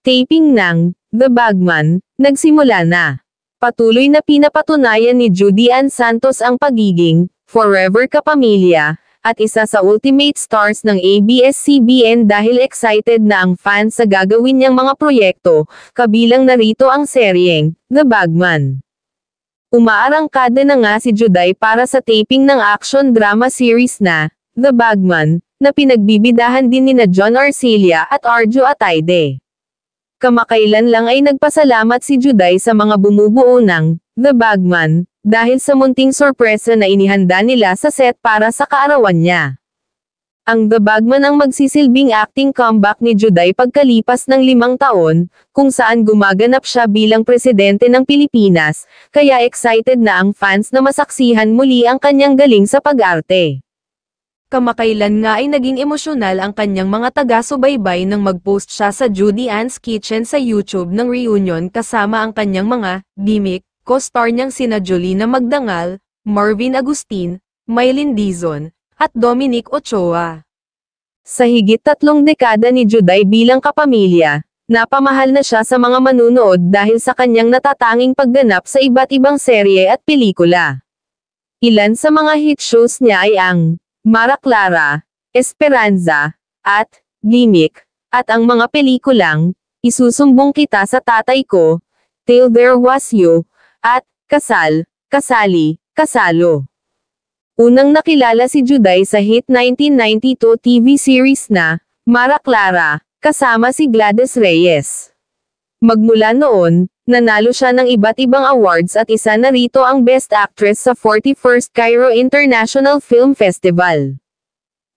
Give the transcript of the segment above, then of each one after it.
Taping ng The Bagman nagsimula na. Patuloy na pinapatunayan ni Judy Ann Santos ang pagiging forever kapamilya at isa sa ultimate stars ng ABS-CBN dahil excited na ang fans sa gagawin niyang mga proyekto, kabilang narito ang seryeng The Bagman. Umaarangkada na nga si Juday para sa taping ng action drama series na The Bagman, na pinagbibidahan din nina John Arcilla at Arjo Ataide. Kamakailan lang ay nagpasalamat si Juday sa mga bumubuo ng The Bagman, dahil sa munting sorpresa na inihanda nila sa set para sa kaarawan niya. Ang The Bagman ang magsisilbing acting comeback ni Juday pagkalipas ng 5 taon, kung saan gumaganap siya bilang presidente ng Pilipinas, kaya excited na ang fans na masaksihan muli ang kanyang galing sa pag-arte. Kamakailan nga ay naging emosyonal ang kanyang mga taga-subaybay nang mag-post siya sa Judy Ann's Kitchen sa YouTube ng reunion kasama ang kanyang mga gimmick, co-star niyang sina Jolina Magdangal, Marvin Agustin, Mylene Dizon, at Dominic Ochoa. Sa higit 3 dekada ni Juday bilang kapamilya, napamahal na siya sa mga manunood dahil sa kanyang natatanging pagganap sa iba't ibang serye at pelikula. Ilan sa mga hit shows niya ay ang Mara Clara, Esperanza, at Gimmick, at ang mga pelikulang Isusumbong Kita sa Tatay Ko, Till There Was You, at Kasal, Kasali, Kasalo. Unang nakilala si Juday sa hit 1992 TV series na Mara Clara, kasama si Gladys Reyes. Magmula noon, nanalo siya ng iba't ibang awards at isa na rito ang Best Actress sa 41st Cairo International Film Festival.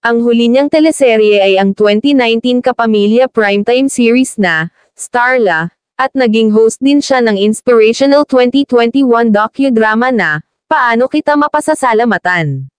Ang huli niyang teleserye ay ang 2019 Kapamilya primetime series na Starla, at naging host din siya ng inspirational 2021 docudrama na Paano Kita Mapasasalamatan.